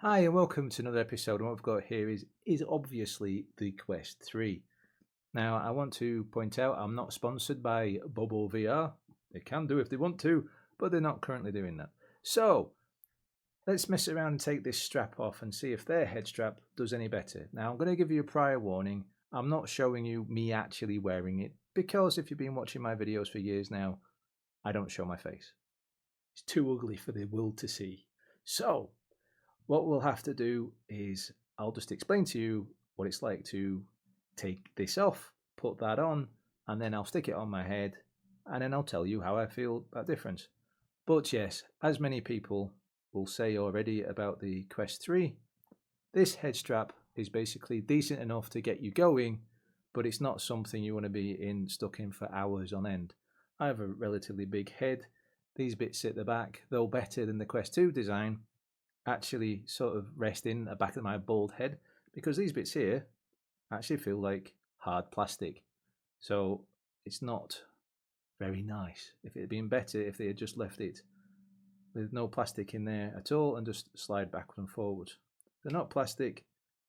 Hi and welcome to another episode, and what we've got here is obviously the Quest 3. Now I want to point out I'm not sponsored by BOBOVR. They can do if they want to, but they're not currently doing that. So let's mess around and take this strap off and see if their head strap does any better. Now I'm going to give you a prior warning. I'm not showing you me actually wearing it, because if you've been watching my videos for years now, I don't show my face. It's too ugly for the world to see. So what we'll have to do is I'll just explain to you what it's like to take this off, put that on, and then I'll stick it on my head, and then I'll tell you how I feel about difference. But yes, as many people will say already about the Quest 3, this head strap is basically decent enough to get you going, but it's not something you want to be stuck in for hours on end. I have a relatively big head. These bits at the back, though better than the Quest 2 design, actually sort of rest in the back of my bald head, because these bits here actually feel like hard plastic. So it's not very nice. If it had been better if they had just left it with no plastic in there at all and just slide backwards and forwards. They're not plastic,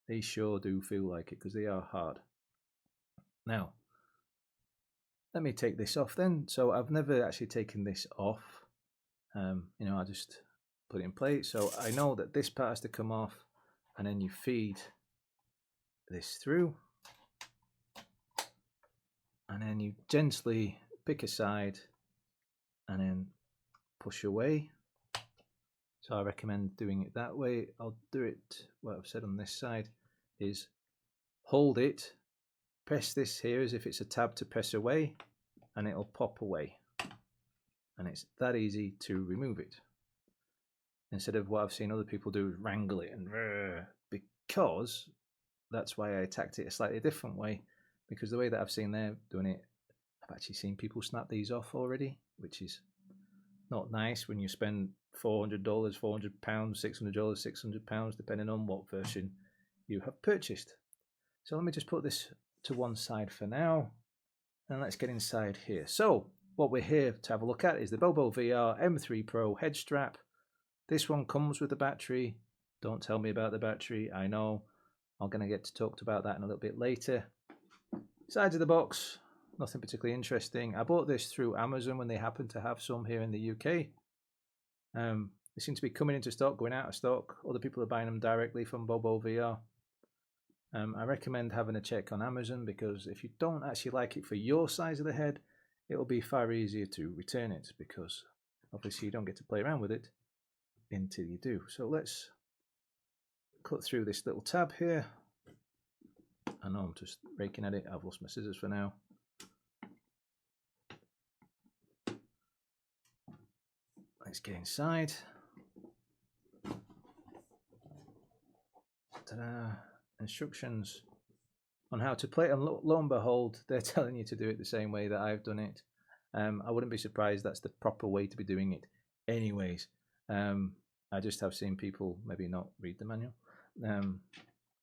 they sure do feel like it because they are hard. Now, let me take this off then. So I've never actually taken this off. I just put it in place. So I know that this part has to come off, and then you feed this through, and then you gently pick a side and then push away. So I recommend doing it that way. I'll do it, what I've said on this side is hold it, press this here as if it's a tab to press away, and it'll pop away. And it's that easy to remove it, instead of what I've seen other people do, wrangle it and because that's why I attacked it a slightly different way, because the way that I've seen they're doing it, I've actually seen people snap these off already, which is not nice when you spend $400, £400, $600, £600, depending on what version you have purchased. So let me just put this to one side for now, and let's get inside here. So what we're here to have a look at is the BOBOVR M3 Pro head strap. This one comes with a battery. Don't tell me about the battery, I know. I'm going to get to talk about that in a little bit later. Sides of the box, nothing particularly interesting. I bought this through Amazon when they happened to have some here in the UK. They seem to be coming into stock, going out of stock. Other people are buying them directly from BOBOVR. I recommend having a check on Amazon, because if you don't actually like it for your size of the head, it'll be far easier to return it, because obviously you don't get to play around with it until you do. So let's cut through this little tab here. I know I'm just raking at it. I've lost my scissors for now. Let's get inside. Ta-da. Instructions on how to play it, and lo and behold, they're telling you to do it the same way that I've done it. I wouldn't be surprised that's the proper way to be doing it anyways. I just have seen people maybe not read the manual.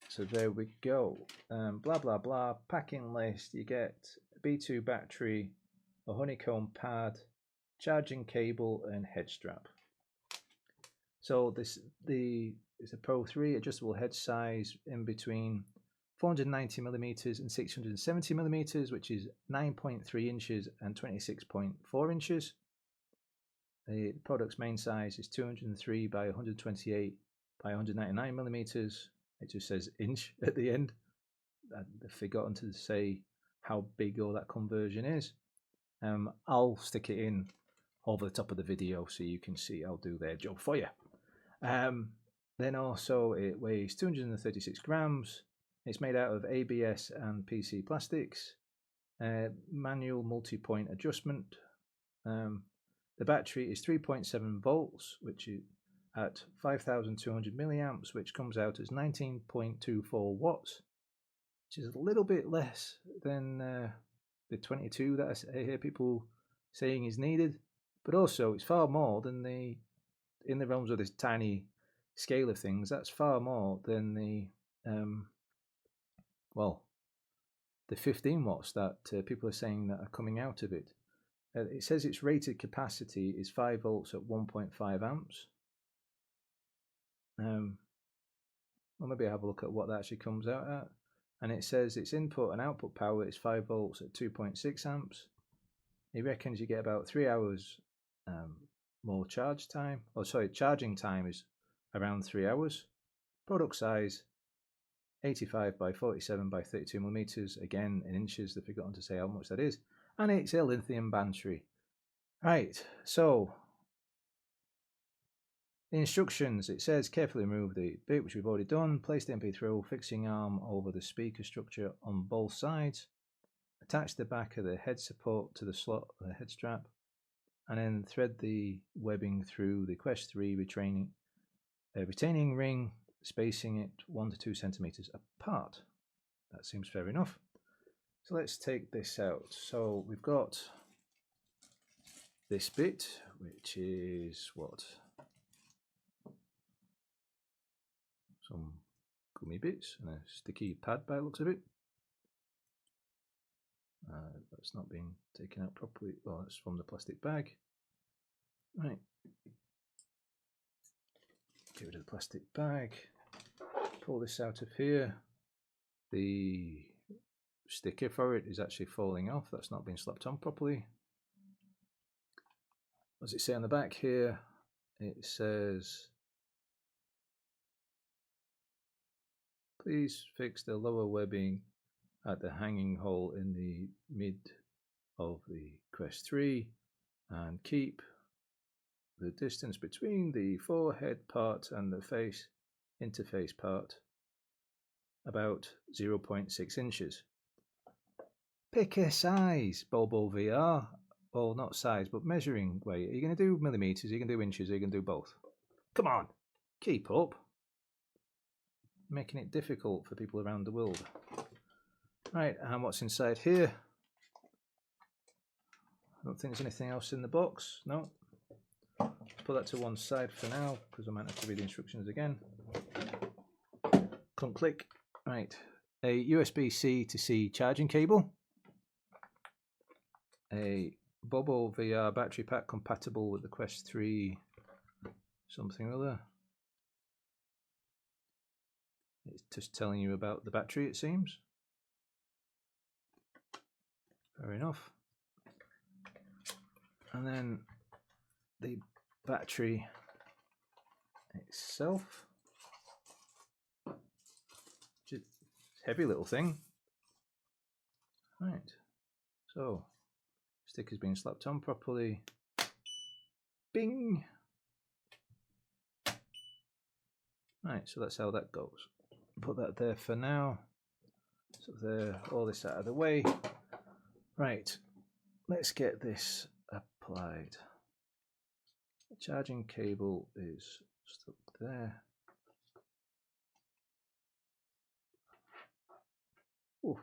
So there we go. Blah blah blah. Packing list. You get a B2 battery, a honeycomb pad, charging cable, and head strap. So it's a Pro 3 adjustable head size in between 490mm and 670mm, which is 9.3 inches and 26.4 inches. The product's main size is 203 by 128 by 199mm. It just says inch at the end. I've forgotten to say how big all that conversion is. I'll stick it in over the top of the video so you can see I'll do their job for you. Then also it weighs 236 grams. It's made out of ABS and PC plastics. Manual multi-point adjustment. The battery is 3.7 volts, which is at 5,200 milliamps, which comes out as 19.24 watts, which is a little bit less than the 22 that I hear people saying is needed, but also it's far more than in the realms of this tiny scale of things, that's far more than the 15 watts that people are saying that are coming out of it. It says its rated capacity is 5 volts at 1.5 amps. Or maybe have a look at what that actually comes out at. And it says its input and output power is 5 volts at 2.6 amps. He reckons you get about 3 hours more charge time. Oh, sorry, charging time is around 3 hours. Product size 85 by 47 by 32 millimeters. Again, in inches, they've forgotten to say how much that is. And it's a lithium battery. Right, so the instructions, it says carefully remove the bit, which we've already done. Place the MP3 fixing arm over the speaker structure on both sides. Attach the back of the head support to the slot of the head strap. And then thread the webbing through the Quest 3 retaining ring, spacing it 1 to 2 centimeters apart. That seems fair enough. So let's take this out. So we've got this bit, which is what? Some gummy bits and a sticky pad by the looks of it. That's not been taken out properly. Well, that's from the plastic bag. Right. Get rid of the plastic bag. Pull this out of here. The sticker for it is actually falling off. That's not been slapped on properly. What does it say on the back here? It says, please fix the lower webbing at the hanging hole in the mid of the Quest 3 and keep the distance between the forehead part and the face interface part about 0.6 inches. Pick a size, BOBOVR. Well, not size, but measuring weight. Are you going to do millimeters? Are you going to do inches? Are you going to do both? Come on, keep up. Making it difficult for people around the world. Right, and what's inside here? I don't think there's anything else in the box. No. Put that to one side for now, because I might have to read the instructions again. Click. Right, a USB-C to C charging cable. A BOBOVR battery pack compatible with the Quest 3 something or other. It's just telling you about the battery, it seems. Fair enough. And then the battery itself. Just heavy little thing. Right. So, sticker's been slapped on properly. Bing! Right, so that's how that goes. Put that there for now. So there, all this out of the way. Right, let's get this applied. The charging cable is stuck there. Ooh.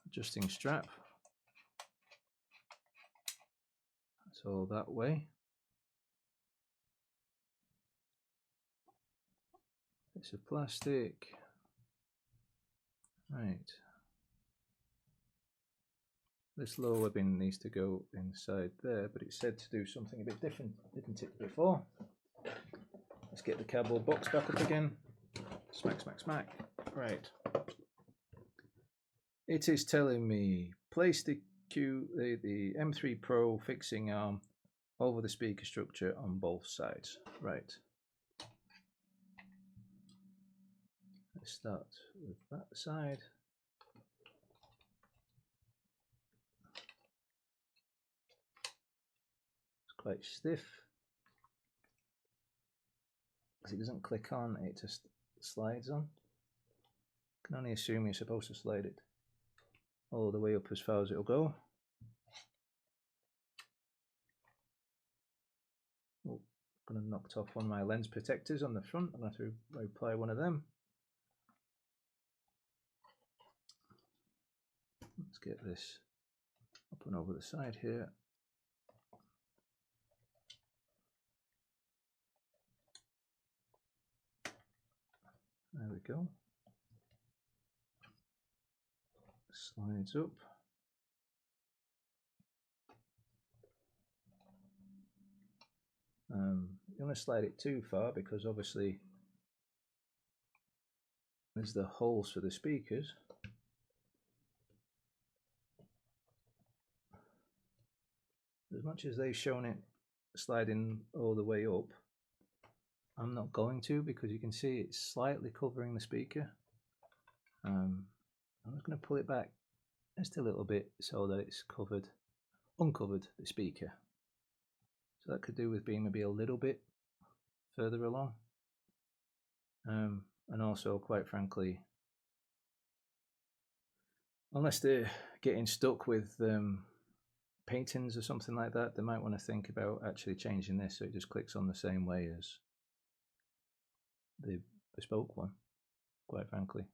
Adjusting strap. That's all that way. Bits of plastic. Right. This lower webbing needs to go inside there, but it said to do something a bit different, didn't it, before? Let's get the cardboard box back up again. Smack, smack, smack. Right. It is telling me place the M3 Pro fixing arm over the speaker structure on both sides. Right. Let's start with that side. It's quite stiff. Because it doesn't click on, it just slides on. I can only assume you're supposed to slide it all the way up as far as it'll go. Oh, I'm going to knock off one of my lens protectors on the front. I'm going to have to apply one of them. Let's get this up and over the side here. There we go. Slides up. don't want to slide it too far because obviously there's the holes for the speakers. As much as they've shown it sliding all the way up, I'm not going to, because you can see it's slightly covering the speaker. I'm just going to pull it back just a little bit so that it's uncovered the speaker. So that could do with being maybe a little bit further along. And also, quite frankly, unless they're getting stuck with paintings or something like that, they might want to think about actually changing this so it just clicks on the same way as the bespoke one, quite frankly.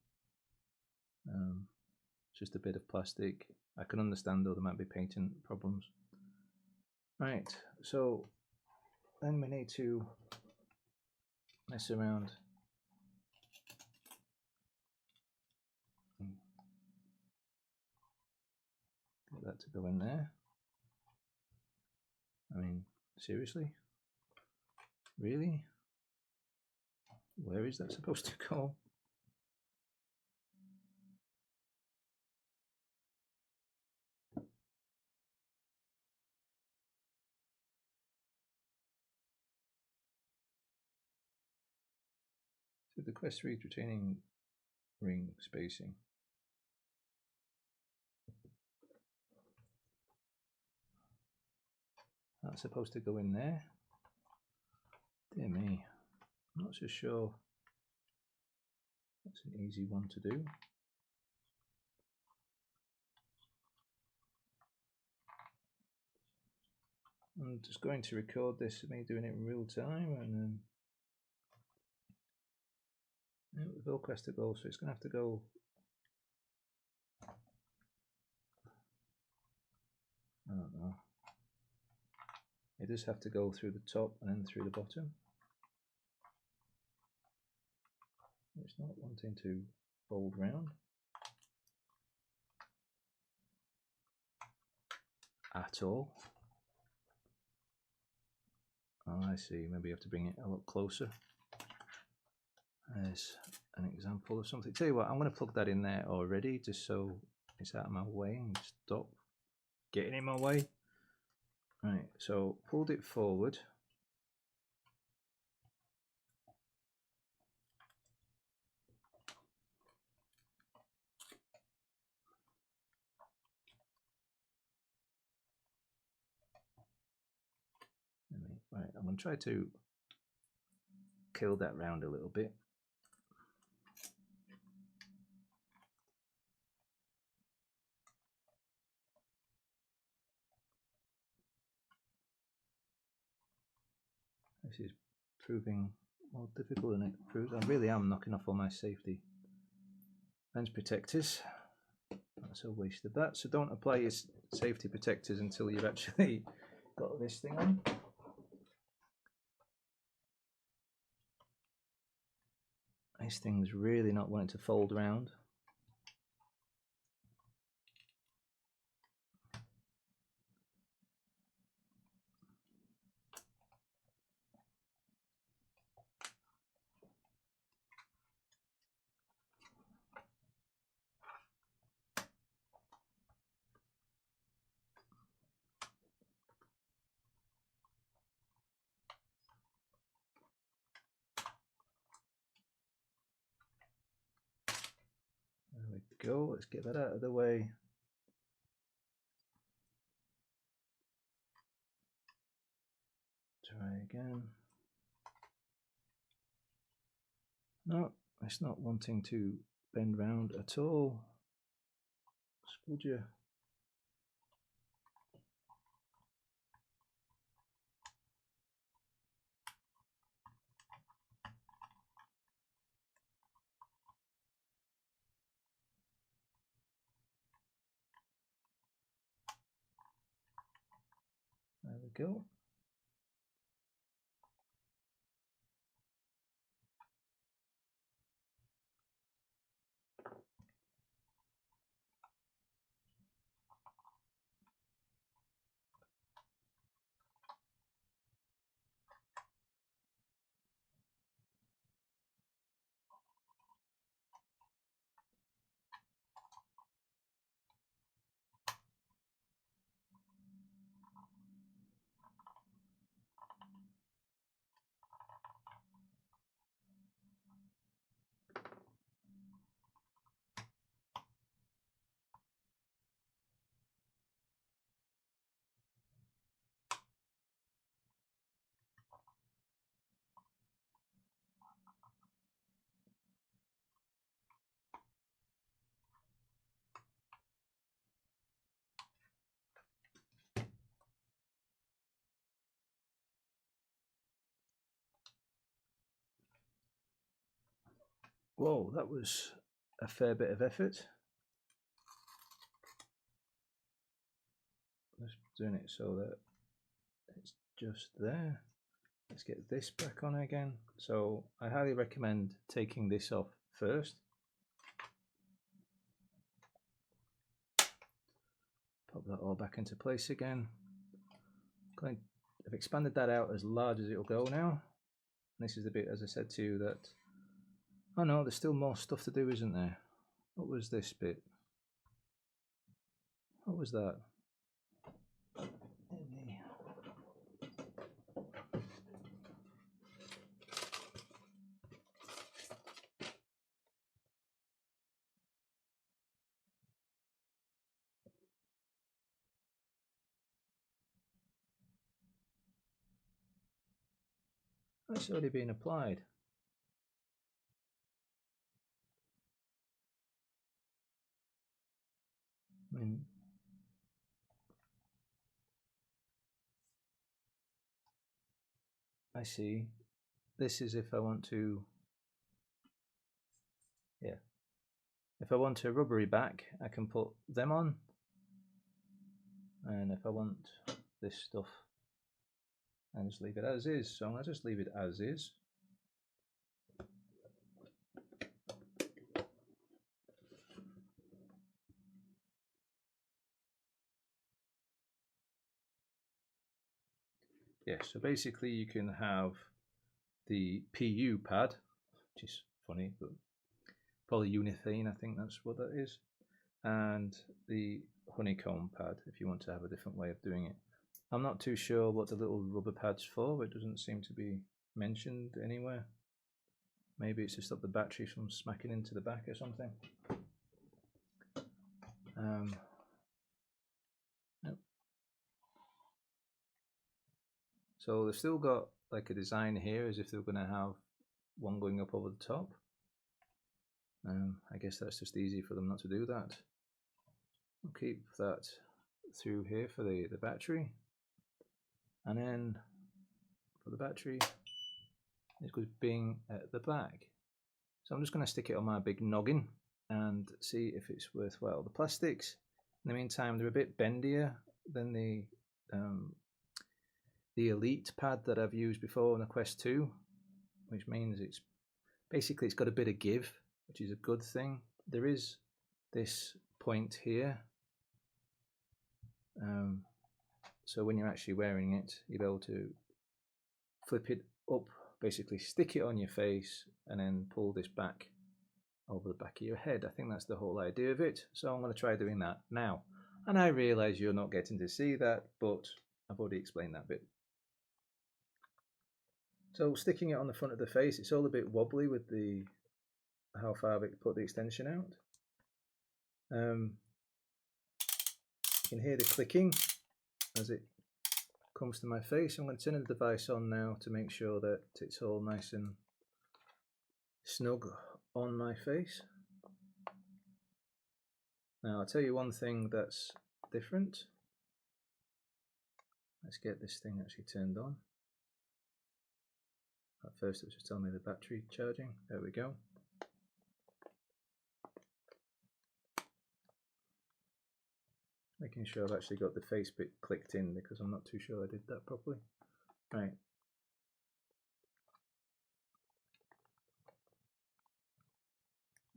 Just a bit of plastic. I can understand though there might be painting problems. Right, so then we need to mess around. Get that to go in there. I mean, seriously? Really? Where is that supposed to go? So the Quest 3 retaining ring spacing. That's supposed to go in there. Dear me, I'm not so sure that's an easy one to do. I'm just going to record this, me doing it in real time, and then the Velcro has to go, so it's going to have to go. I don't know. It does have to go through the top and then through the bottom. It's not wanting to fold round at all. Oh, I see. Maybe you have to bring it a lot closer. There's an example of something. Tell you what, I'm going to plug that in there already, just so it's out of my way and stop getting in my way. Right, so pulled it forward. Right, I'm going to try to kill that round a little bit. This is proving more difficult than it proves. I really am knocking off all my safety lens protectors. That's a waste of that. So don't apply your safety protectors until you've actually got this thing on. This thing's really not wanting to fold round. There we go. Let's get that out of the way. Try again. No, it's not wanting to bend round at all. Would you? There we go. Whoa, that was a fair bit of effort. Just doing it so that it's just there. Let's get this back on again. So I highly recommend taking this off first. Pop that all back into place again. I've expanded that out as large as it'll go now. And this is the bit, as I said to you, that... Oh no, there's still more stuff to do, isn't there? What was this bit? What was that? That's already been applied. I see. This is if I want to... Yeah. If I want a rubbery back, I can put them on. And if I want this stuff, I just leave it as is. So I'm going to just leave it as is. Yeah, so basically you can have the PU pad, which is funny, but polyurethane, I think that's what that is, and the honeycomb pad if you want to have a different way of doing it. I'm not too sure what the little rubber pad's for. It doesn't seem to be mentioned anywhere. Maybe it's to stop the battery from smacking into the back or something. Nope. So they've still got like a design here as if they were going to have one going up over the top. I guess that's just easy for them not to do that. We'll keep that through here for the battery. And then for the battery, it goes bing at the back. So I'm just going to stick it on my big noggin and see if it's worthwhile. The plastics, in the meantime, they're a bit bendier than the Elite pad that I've used before on the Quest 2, which means it's basically it's got a bit of give, which is a good thing. There is this point here, so when you're actually wearing it, you'll be able to flip it up, basically stick it on your face, and then pull this back over the back of your head. I think that's the whole idea of it. So I'm going to try doing that now. And I realise you're not getting to see that, but I've already explained that bit. So sticking it on the front of the face, it's all a bit wobbly with the how far I've put the extension out. You can hear the clicking as it comes to my face. I'm going to turn the device on now to make sure that it's all nice and snug on my face. Now I'll tell you one thing that's different. Let's get this thing actually turned on. At first it was just telling me the battery charging. There we go. Making sure I've actually got the face bit clicked in because I'm not too sure I did that properly. Right.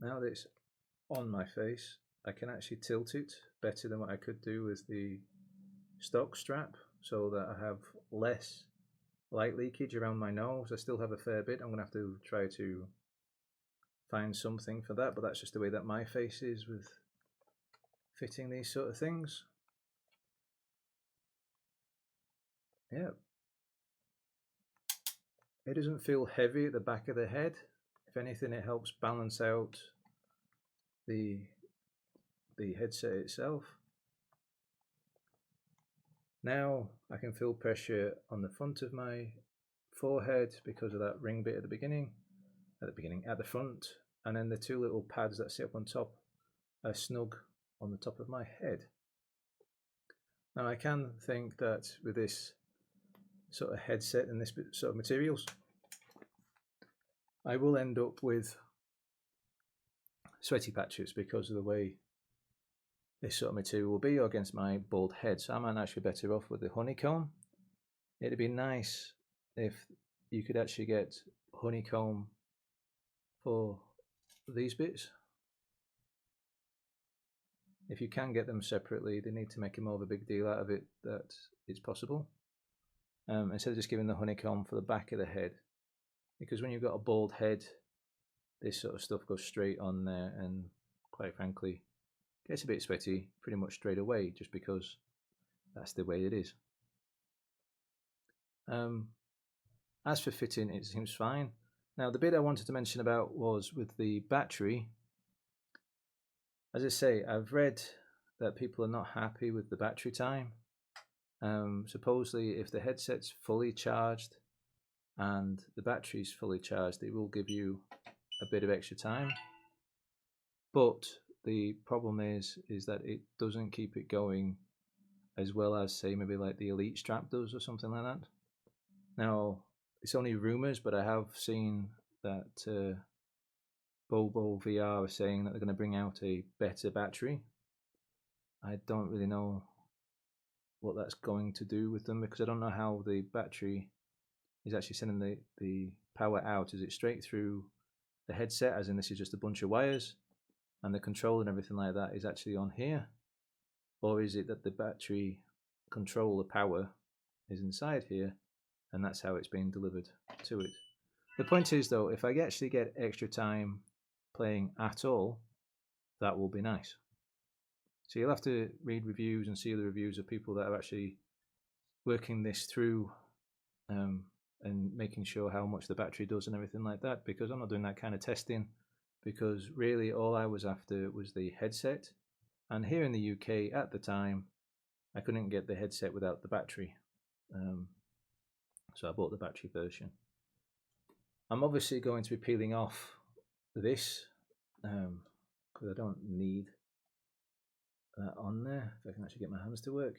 Now that it's on my face, I can actually tilt it better than what I could do with the stock strap, so that I have less light leakage around my nose. I still have a fair bit. I'm going to have to try to find something for that, but that's just the way that my face is with fitting these sort of things. Yeah. It doesn't feel heavy at the back of the head. If anything, it helps balance out the headset itself. Now I can feel pressure on the front of my forehead because of that ring bit at the front, and then the two little pads that sit up on top are snug on the top of my head. Now I can think that with this sort of headset and this sort of materials, I will end up with sweaty patches because of the way this sort of material will be against my bald head. So I might actually be better off with the honeycomb. It'd be nice if you could actually get honeycomb for these bits. If you can get them separately, they need to make more of a big deal out of it that it's possible. Instead of just giving the honeycomb for the back of the head, because when you've got a bald head, this sort of stuff goes straight on there and quite frankly gets a bit sweaty pretty much straight away, just because that's the way it is. As for fitting, it seems fine. Now the bit I wanted to mention about was with the battery. As I say, I've read that people are not happy with the battery time. Supposedly if the headset's fully charged and the battery's fully charged, it will give you a bit of extra time. But the problem is that it doesn't keep it going as well as, say, maybe like the Elite strap does or something like that. Now, it's only rumours, but I have seen that BOBOVR are saying that they're going to bring out a better battery. I don't really know what that's going to do with them, because I don't know how the battery is actually sending the power out. Is it straight through the headset, as in this is just a bunch of wires, and the control and everything like that is actually on here? Or is it that the battery control, the power, is inside here, and that's how it's being delivered to it? The point is, though, if I actually get extra time playing at all, that will be nice. So you'll have to read reviews and see the reviews of people that are actually working this through and making sure how much the battery does and everything like that, because I'm not doing that kind of testing, because really all I was after was the headset. And here in the UK at the time, I couldn't get the headset without the battery. So I bought the battery version. I'm obviously going to be peeling off this because I don't need that on there, if I can actually get my hands to work.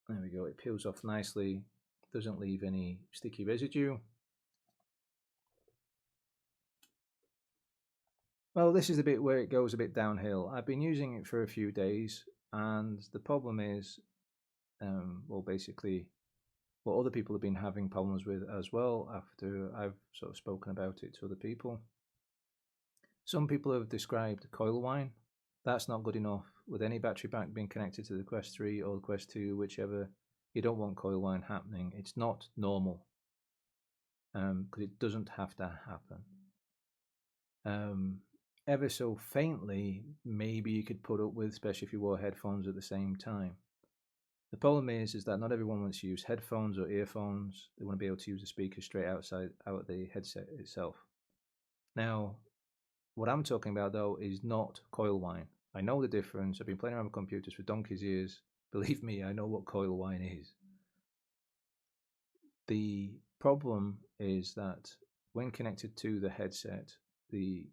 There we go, it peels off nicely, doesn't leave any sticky residue. Well, this is the bit where it goes a bit downhill. I've been using it for a few days, and the problem is, well, basically what other people have been having problems with as well after I've sort of spoken about it to other people. Some people have described coil whine. That's not good enough. With any battery pack being connected to the Quest 3 or the Quest 2, whichever, you don't want coil whine happening. It's not normal, because it doesn't have to happen. Ever so faintly, maybe you could put up with, especially if you wore headphones at the same time. The problem is that not everyone wants to use headphones or earphones. They want to be able to use the speaker straight out of the headset itself. Now, what I'm talking about though is not coil whine. I know the difference. I've been playing around with computers for donkey's years. Believe me, I know what coil whine is. The problem is that when connected to the headset, the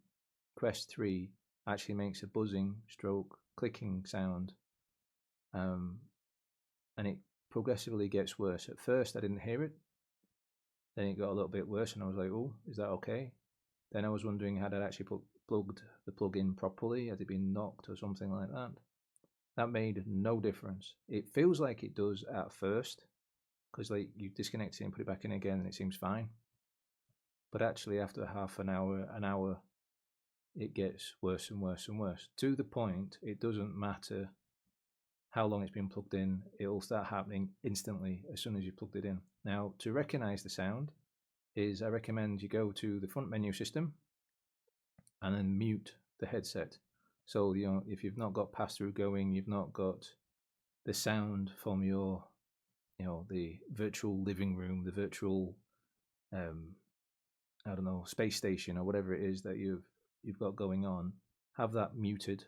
Quest 3 actually makes a buzzing stroke clicking sound, and it progressively gets worse. At first I didn't hear it, then it got a little bit worse and I was like, oh, is that okay? Then I was wondering, had I actually plugged the plug in properly? Had it been knocked or something like that? That made no difference. It feels like it does at first, because like you disconnect it and put it back in again and it seems fine. But actually after half an hour, it gets worse and worse and worse, to the point it doesn't matter how long it's been plugged in, it'll start happening instantly as soon as you plugged it in. Now, to recognize the sound, I recommend you go to the front menu system and then mute the headset. So, if you've not got pass-through going, you've not got the sound from your, the virtual living room, the virtual, I don't know, space station or whatever it is that you've got going on, have that muted,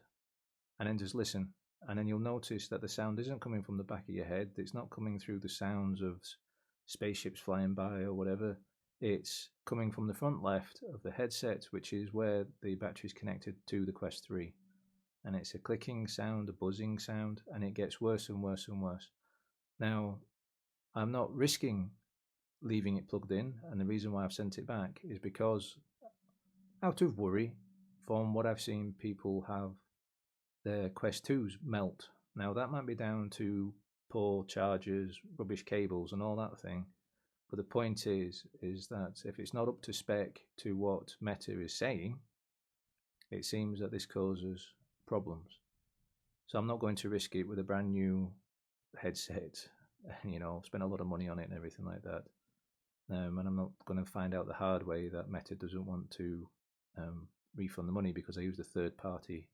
and then just listen. And then you'll notice that the sound isn't coming from the back of your head. It's not coming through the sounds of spaceships flying by or whatever. It's coming from the front left of the headset, which is where the battery is connected to the Quest 3. And it's a clicking sound, a buzzing sound, and it gets worse and worse and worse. Now, I'm not risking leaving it plugged in, and the reason why I've sent it back is because out of worry from what I've seen people have their Quest 2s melt. Now that might be down to poor chargers, rubbish cables and all that thing, but the point is that if it's not up to spec to what Meta is saying, it seems that this causes problems. So I'm not going to risk it with a brand new headset, you know, spend a lot of money on it and everything like that. And I'm not going to find out the hard way that Meta doesn't want to refund the money because I used a third-party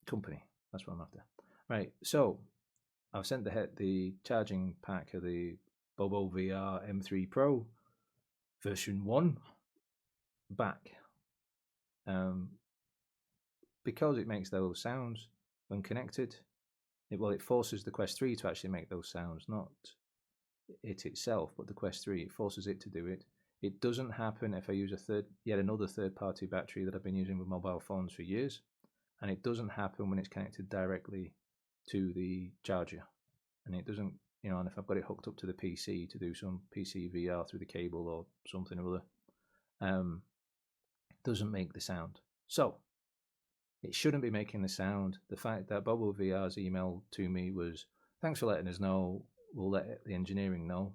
company. That's what I'm after. Right, so I've sent the charging pack of the BOBOVR M3 Pro version 1 back. Because it makes those sounds when connected, it forces the Quest 3 to actually make those sounds, not it itself, but the Quest 3. It forces it to do it. It doesn't happen if I use yet another third-party battery that I've been using with mobile phones for years, and it doesn't happen when it's connected directly to the charger. And it doesn't, you know, and if I've got it hooked up to the PC to do some PC VR through the cable or something or other, it doesn't make the sound. So it shouldn't be making the sound. The fact that BOBOVR's email to me was, thanks for letting us know, we'll let the engineering know,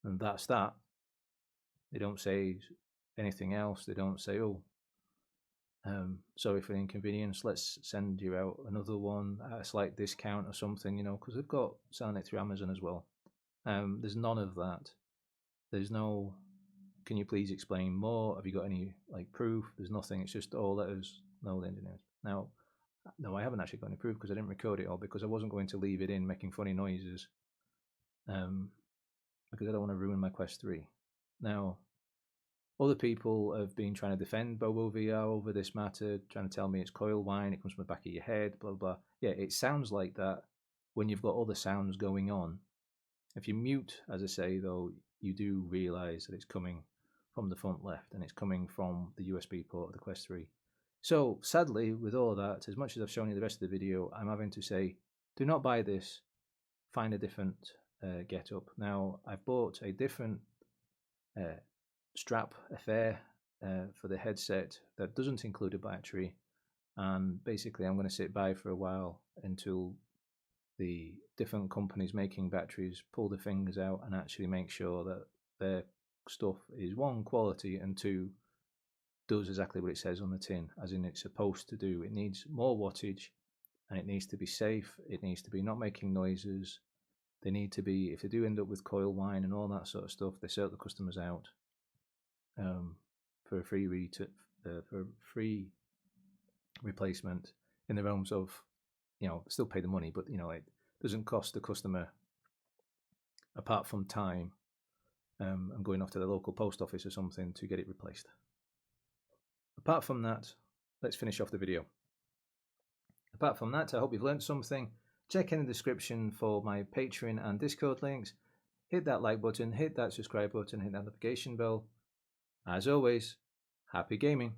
and that's that. They don't say anything else. They don't say, oh, sorry for the inconvenience, let's send you out another one at a slight discount or something, you know, because they've got selling it through Amazon as well. There's none of that. There's no, can you please explain more? Have you got any like proof? There's nothing. It's just, oh, let us know the engineers. Now, no, I haven't actually got any proof because I didn't record it all because I wasn't going to leave it in making funny noises because I don't want to ruin my Quest 3. Now, other people have been trying to defend BOBOVR over this matter, trying to tell me it's coil whine, it comes from the back of your head, blah, blah. Yeah, it sounds like that when you've got other sounds going on. If you mute, as I say, though, you do realise that it's coming from the front left and it's coming from the USB port of the Quest 3. So, sadly, with all that, as much as I've shown you the rest of the video, I'm having to say, do not buy this, find a different get-up. Now, I've bought a different strap affair for the headset that doesn't include a battery, and basically I'm going to sit by for a while until the different companies making batteries pull their fingers out and actually make sure that their stuff is one, quality, and two, does exactly what it says on the tin, as in it's supposed to do. It needs more wattage and it needs to be safe. It needs to be not making noises. They need to be, if they do end up with coil whine and all that sort of stuff, they sort the customers out for a free replacement in the realms of, you know, still pay the money, but, you know, it doesn't cost the customer, apart from time and going off to the local post office or something to get it replaced. Apart from that, let's finish off the video. Apart from that, I hope you've learned something. Check in the description for my Patreon and Discord links. Hit that like button, hit that subscribe button, hit that notification bell. As always, happy gaming.